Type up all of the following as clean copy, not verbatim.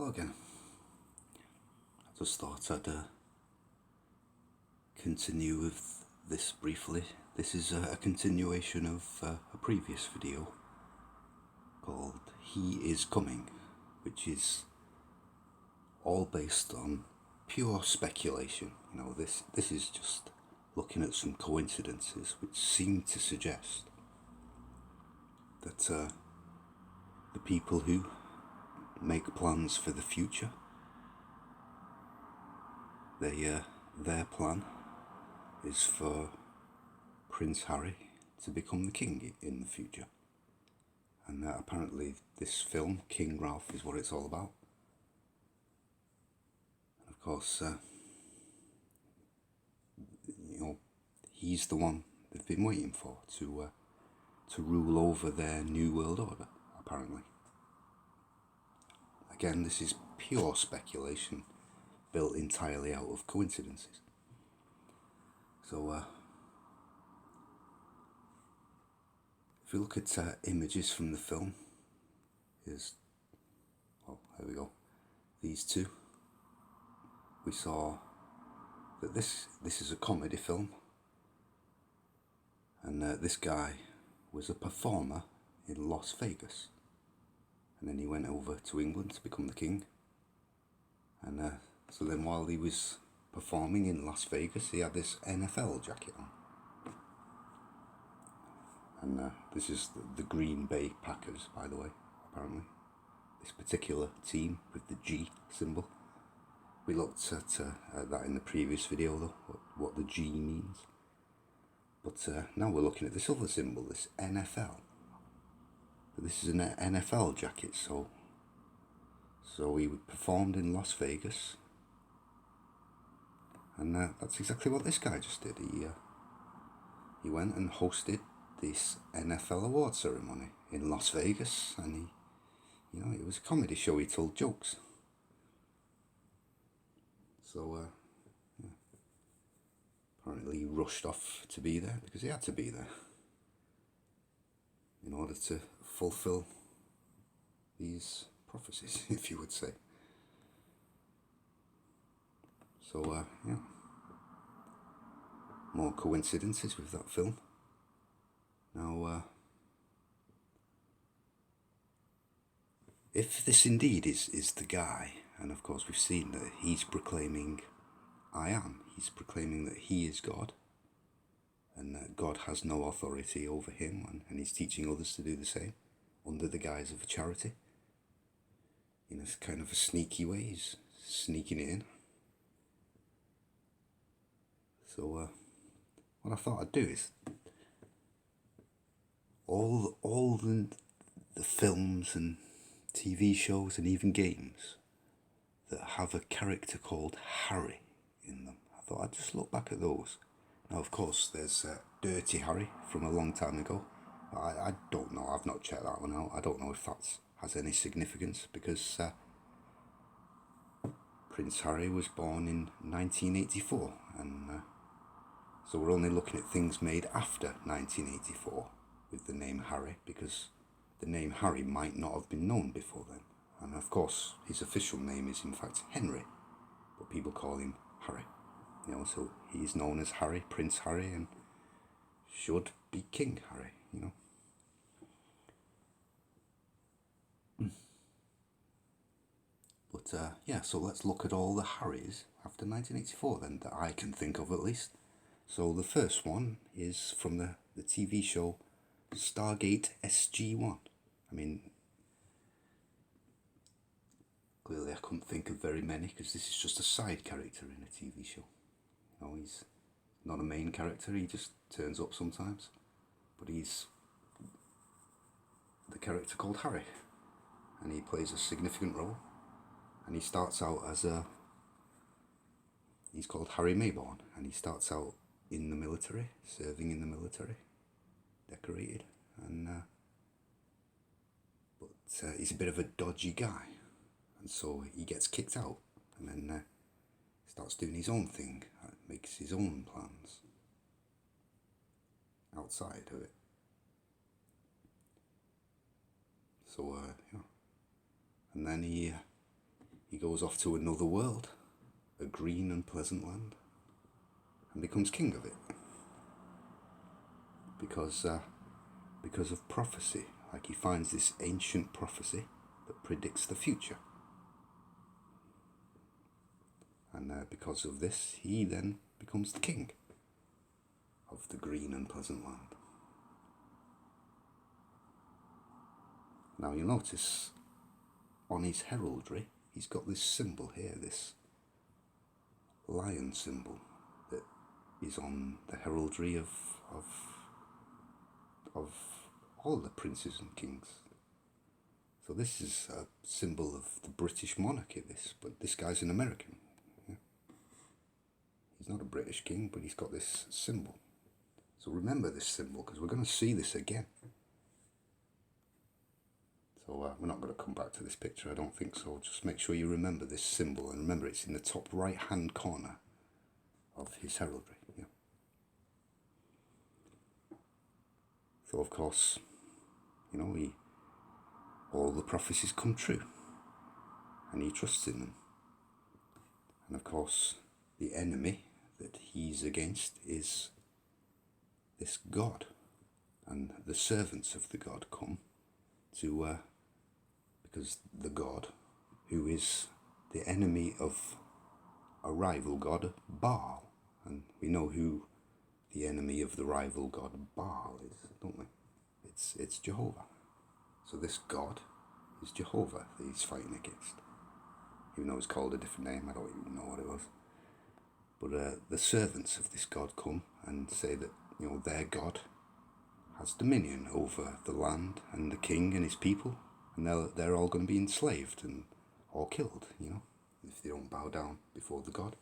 Hello again. I just thought I'd continue with this briefly. This is a continuation of a previous video called He Is Coming, which is all based on pure speculation. This is just looking at some coincidences which seem to suggest that the people who make plans for the future, their plan is for Prince Harry to become the king in the future. And apparently this film, King Ralph, is what it's all about. And of course, he's the one they've been waiting for to rule over their new world order, apparently. Again, this is pure speculation, built entirely out of coincidences. So, if you look at images from the film, here we go. These two. We saw that this is a comedy film, and this guy was a performer in Las Vegas, and then he went over to England to become the king. And so then, while he was performing in Las Vegas, he had this NFL jacket on. And this is the Green Bay Packers, by the way, apparently. This particular team with the G symbol. We looked at that in the previous video, though, what the G means. But now we're looking at this other symbol, this NFL. But this is an NFL jacket, so he performed in Las Vegas. And that's exactly what this guy just did. He went and hosted this NFL award ceremony in Las Vegas, and it was a comedy show. He told jokes. So apparently he rushed off to be there because he had to be there in order to fulfill these prophecies, if you would say. So more coincidences with that film. Now, if this indeed is the guy, and of course we've seen that he's proclaiming, I am, he's proclaiming that he is God, and that God has no authority over him, and he's teaching others to do the same, under the guise of a charity. It's kind of a sneaky way, he's sneaking it in. So what I thought I'd do is, all the films and TV shows and even games that have a character called Harry in them, I thought I'd just look back at those. Now, of course, there's Dirty Harry from a long time ago. I don't know, I've not checked that one out. I don't know if that has any significance, because Prince Harry was born in 1984, and so we're only looking at things made after 1984 with the name Harry, because the name Harry might not have been known before then. And of course, his official name is in fact Henry, but people call him Harry. So he's known as Harry, Prince Harry, and should be King Harry, But so let's look at all the Harrys after 1984 then, that I can think of at least. So the first one is from the TV show Stargate SG-1. I mean, clearly I couldn't think of very many, because this is just a side character in a TV show. He's not a main character, he just turns up sometimes. But he's the character called Harry, and he plays a significant role. And he starts out as he's called Harry Mayborn, and he starts out in the military, serving in the military, decorated, and but he's a bit of a dodgy guy, and so he gets kicked out, and then starts doing his own thing, makes his own plans outside of it. So and then he he goes off to another world, a green and pleasant land, and becomes king of it. Because of prophecy, like he finds this ancient prophecy that predicts the future. And because of this, he then becomes the king of the green and pleasant land. Now you'll notice on his heraldry, he's got this symbol here, this lion symbol that is on the heraldry of all the princes and kings. So this is a symbol of the British monarchy, but this guy's an American. Yeah? He's not a British king, but he's got this symbol. So remember this symbol, because we're going to see this again. So we're not going to come back to this picture, I don't think so. Just make sure you remember this symbol, and remember it's in the top right hand corner of his heraldry. Yeah. So of course, all the prophecies come true, and he trusts in them. And of course, the enemy that he's against is this God, and the servants of the God come to, because the God, who is the enemy of a rival god, Baal, and we know who the enemy of the rival god Baal is, don't we? It's Jehovah. So this God is Jehovah that he's fighting against. Even though it's called a different name, I don't even know what it was. But the servants of this God come and say that, their God has dominion over the land and the king and his people, and they're all going to be enslaved and or killed, if they don't bow down before the God.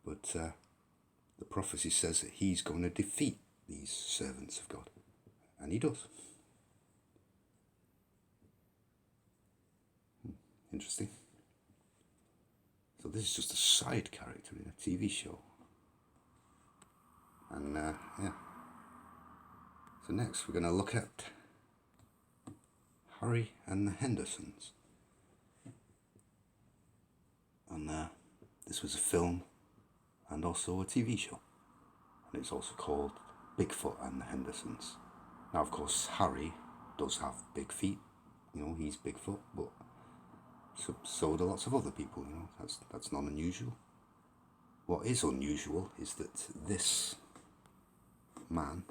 But the prophecy says that he's going to defeat these servants of God, and he does. Interesting. So this is just a side character in a TV show. And yeah. So next we're going to look at Harry and the Hendersons. And this was a film and also a TV show. And it's also called Bigfoot and the Hendersons. Now of course Harry does have big feet. He's Bigfoot, but so do lots of other people, that's not unusual. What is unusual is that this man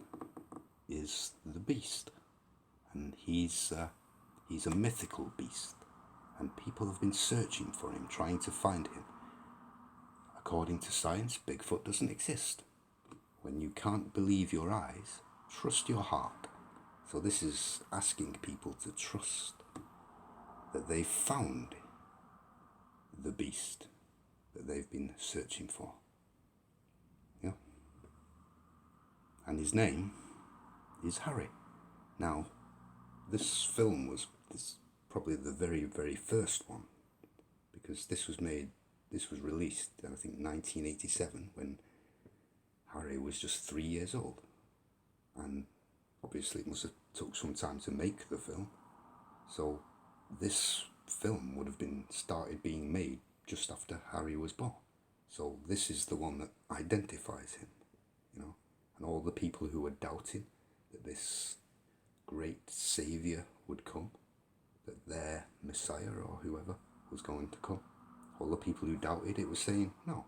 is the beast, and he's a mythical beast, and people have been searching for him, trying to find him. According to science, Bigfoot doesn't exist. When you can't believe your eyes, trust your heart. So this is asking people to trust that they've found the beast that they've been searching for. Yeah? And his name is Harry. Now, this film was probably the very, very first one, because this was released in, I think, 1987, when Harry was just 3 years old. And obviously it must have took some time to make the film. So this film would have been started being made just after Harry was born. So this is the one that identifies him, and all the people who were doubting that this great saviour would come, that their Messiah or whoever was going to come. All the people who doubted it were saying, no,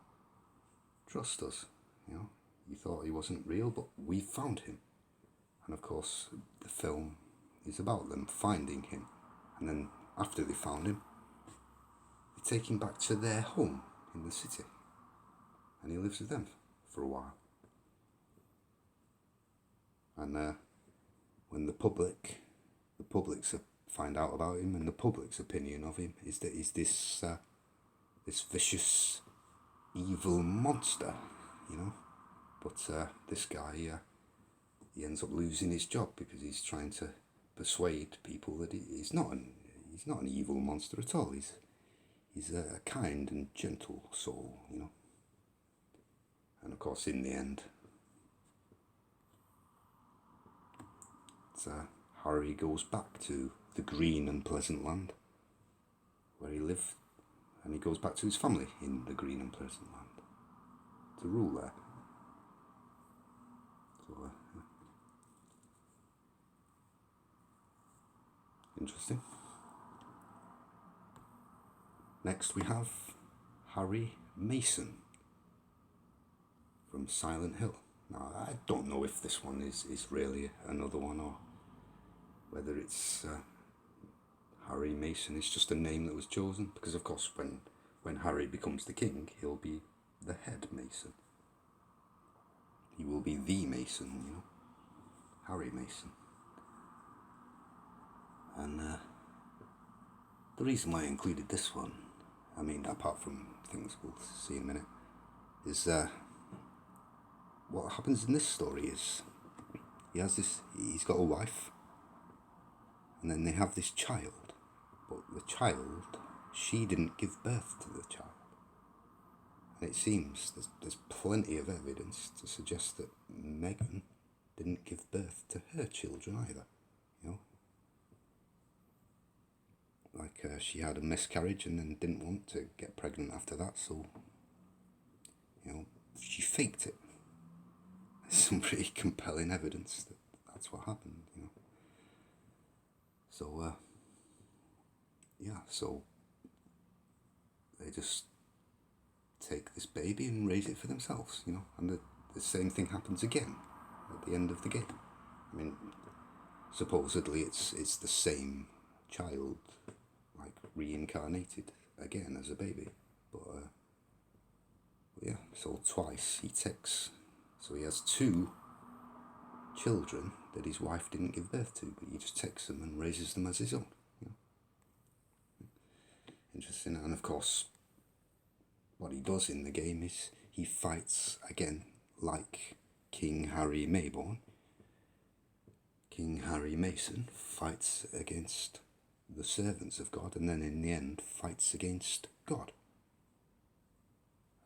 trust us, you thought he wasn't real, but we found him. And of course the film is about them finding him, and then after they found him, they take him back to their home in the city, and he lives with them for a while. And when the publics find out about him, and the public's opinion of him is that he's this vicious, evil monster, But this guy, he ends up losing his job because he's trying to persuade people that he's not an evil monster at all. He's a kind and gentle soul, And of course, in the end, Harry goes back to the green and pleasant land where he lived and he goes back to his family in the Green and Pleasant Land to rule there. So, interesting. Next we have Harry Mason from Silent Hill. Now, I don't know if this one is really another one, or whether it's Harry Mason is just a name that was chosen, because of course when Harry becomes the king, he'll be the head Mason. He will be the Mason, you know, Harry Mason. And the reason why I included this one, I mean, apart from things we'll see in a minute, is what happens in this story is he's got a wife, and then they have this child, but the child, she didn't give birth to the child. And it seems there's plenty of evidence to suggest that Meghan didn't give birth to her children either, you know. Like she had a miscarriage and then didn't want to get pregnant after that, so, you know, she faked it. There's some pretty compelling evidence that that's what happened, you know. So, yeah, so they just take this baby and raise it for themselves, you know, and the same thing happens again at the end of the game. I mean, supposedly it's the same child, like reincarnated again as a baby, but yeah, so twice he takes, so he has two children that his wife didn't give birth to, but he just takes them and raises them as his own, you know. Interesting. And of course, what he does in the game is he fights again like King Harry Mayborn. King Harry Mason fights against the servants of God, and then in the end fights against God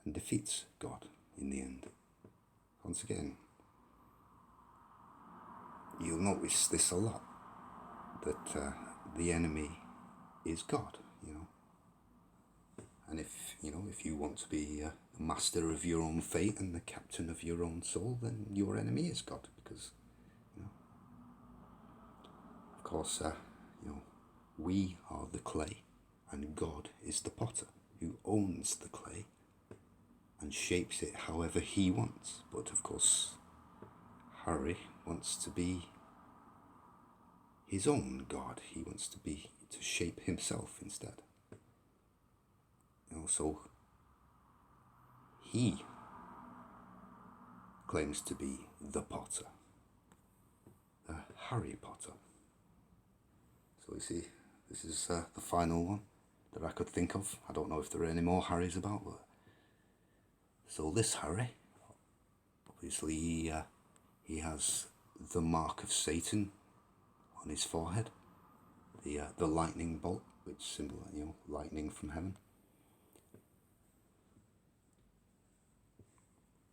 and defeats God in the end. Once again, you'll notice this a lot, that the enemy is God, you know. And if you want to be the master of your own fate and the captain of your own soul, then your enemy is God, because, you know, of course, you know, we are the clay and God is the potter who owns the clay and shapes it however he wants. But of course, Harry wants to be his own God. He wants to shape himself instead. You know, so he claims to be the Potter, Harry Potter. So you see, this is the final one that I could think of. I don't know if there are any more Harrys about, but so this Harry, obviously he has the mark of Satan on his forehead, the lightning bolt, which symbolizes, you know, lightning from heaven.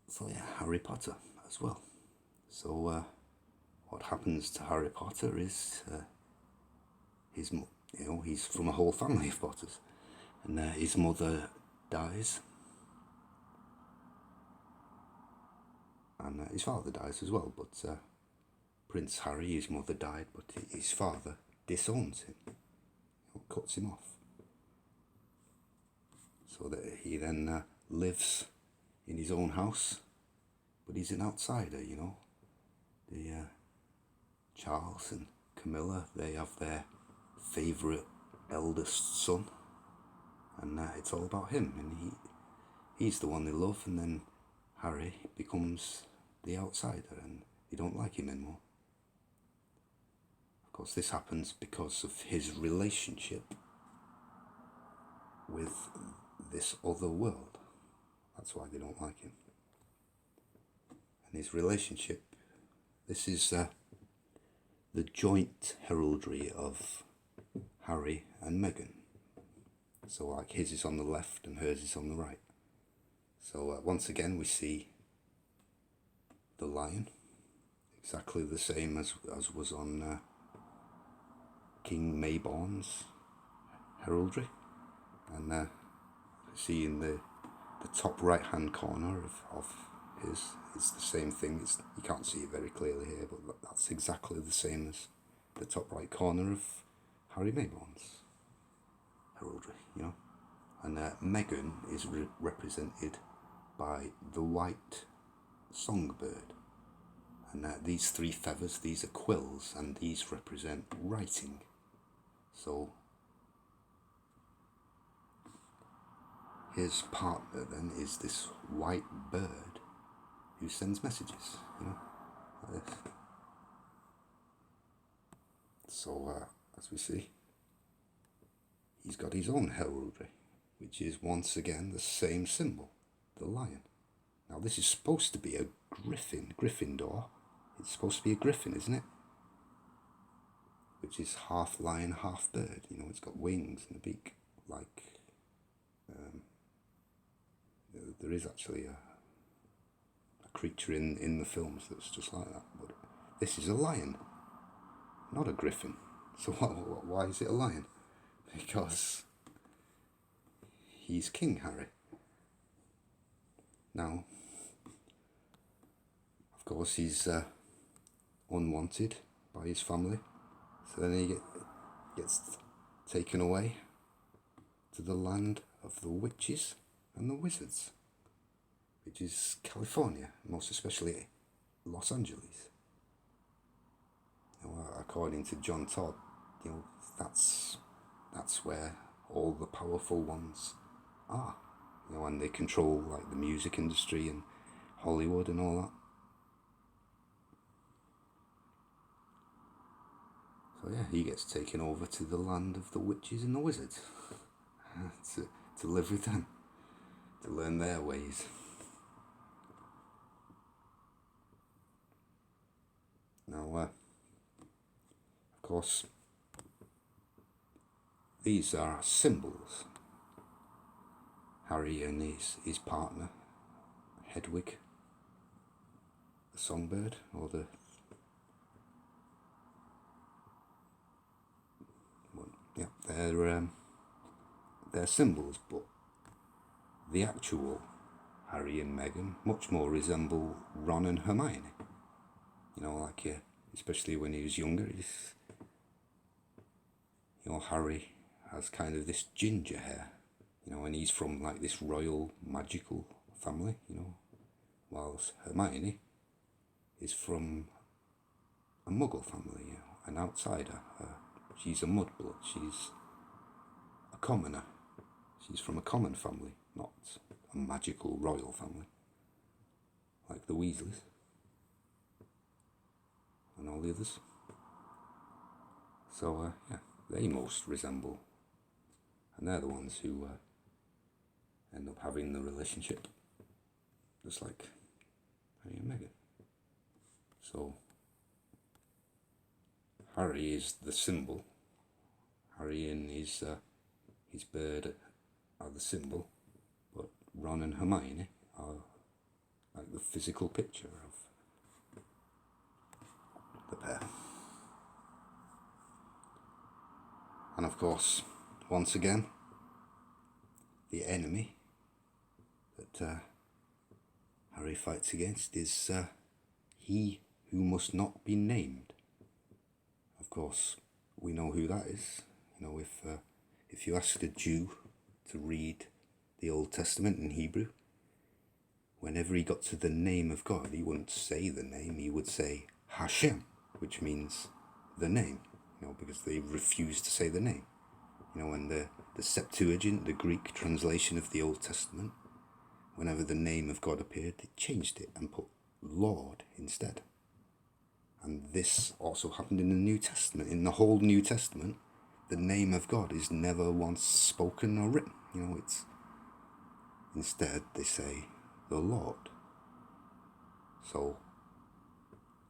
So yeah, Harry Potter as well. So what happens to Harry Potter is he's from a whole family of Potters, and his mother dies, and his father dies as well. But Prince Harry, his mother died, but his father disowns him, you know, cuts him off, so that he then lives in his own house, but he's an outsider, you know. The Charles and Camilla, they have their favourite eldest son, and it's all about him, and he's the one they love, and then Harry becomes the outsider, and they don't like him anymore. Of course, this happens because of his relationship with this other world. That's why they don't like him. And his relationship, this is the joint heraldry of Harry and Meghan. So like his is on the left and hers is on the right. So once again we see the lion, exactly the same as was on King Mayborn's heraldry. And see in the top right hand corner of his is the same thing. You can't see it very clearly here, but that's exactly the same as the top right corner of Harry Mayborn's heraldry, you know. And Meghan is represented by the white songbird. And these three feathers, these are quills, and these represent writing. So his partner then is this white bird who sends messages, you know, like this. So as we see, he's got his own heraldry, which is once again the same symbol, the lion. Now this is supposed to be a griffin, Gryffindor. It's supposed to be a griffin, isn't it? Which is half lion, half bird. You know, it's got wings and a beak, like there is actually a creature in the films that's just like that. But this is a lion, not a griffin. So why is it a lion? Because he's King Harry. Now, of course, he's unwanted by his family. So then he gets taken away to the land of the witches and the wizards, which is California, most especially Los Angeles. You know, according to John Todd, you know, that's where all the powerful ones are. You know, and they control like the music industry and Hollywood and all that. So yeah, he gets taken over to the land of the witches and the wizards to live with them, to learn their ways. Now, of course, these are symbols. Harry and his partner, Hedwig, the songbird, or the they're symbols, but the actual Harry and Meghan much more resemble Ron and Hermione. You know, like especially when he was younger, Harry has kind of this ginger hair, you know, and he's from like this royal magical family, you know, whilst Hermione is from a Muggle family, you know, an outsider. She's a mudblood. She's a commoner. She's from a common family, not a magical royal family, like the Weasleys and all the others. So, yeah, they most resemble, and they're the ones who end up having the relationship, just like Harry and Meghan. So, Harry is the symbol. Harry and his bird are the symbol, but Ron and Hermione are like the physical picture of the pair. And of course, once again, the enemy that Harry fights against is he who must not be named. Of course, we know who that is. You know, if you asked a Jew to read the Old Testament in Hebrew, whenever he got to the name of God, he wouldn't say the name, he would say Hashem, which means the name, you know, because they refused to say the name. You know, and the Septuagint, the Greek translation of the Old Testament, whenever the name of God appeared, they changed it and put Lord instead. And this also happened in the New Testament. In the whole New Testament, the name of God is never once spoken or written. You know, it's instead they say the Lord. So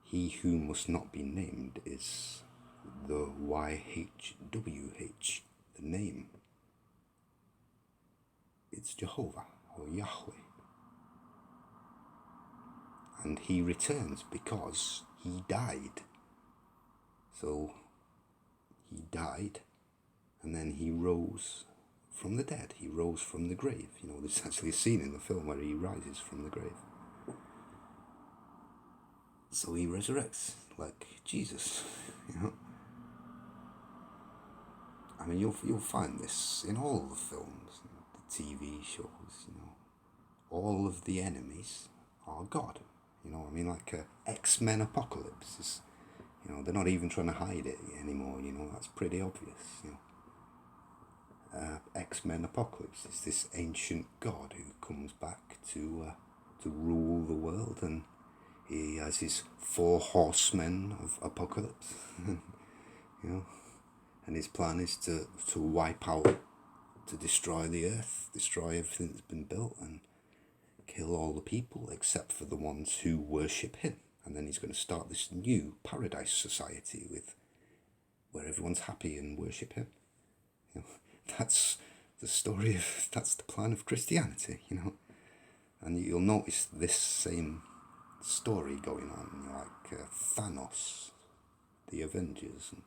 he who must not be named is the YHWH, the name. It's Jehovah or Yahweh. And he returns because he died. So he died and then he rose from the dead. He rose from the grave. You know, there's actually a scene in the film where he rises from the grave. So he resurrects like Jesus, you know. I mean, you'll find this in all the films, the TV shows, you know. All of the enemies are God. You know, I mean, like X-Men Apocalypse is, you know, they're not even trying to hide it anymore, you know, that's pretty obvious, you know. X-Men Apocalypse is this ancient god who comes back to rule the world, and he has his 4 horsemen of apocalypse, you know, and his plan is to wipe out, to destroy the earth, destroy everything that's been built, and kill all the people except for the ones who worship him. And then he's going to start this new paradise society where everyone's happy and worship him. You know, that's the story of, that's the plan of Christianity, you know. And you'll notice this same story going on, you know, like Thanos, the Avengers, and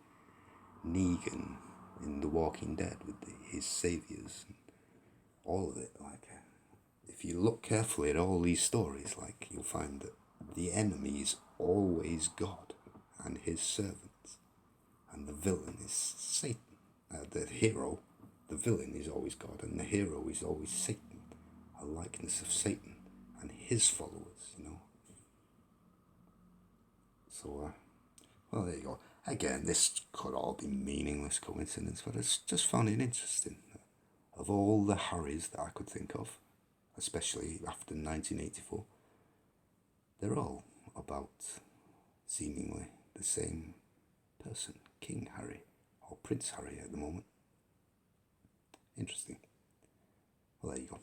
Negan in The Walking Dead with his saviors, and all of it. Like, if you look carefully at all these stories, like, you'll find that the enemy is always God and his servants, and the villain is Satan. The hero, the villain is always God, and the hero is always Satan, a likeness of Satan and his followers, you know. So, well, there you go. Again, this could all be meaningless coincidence, but I just found it interesting. Of all the Harrys that I could think of, especially after 1984, they're all about seemingly the same person, King Harry, or Prince Harry at the moment. Interesting. Well, there you go.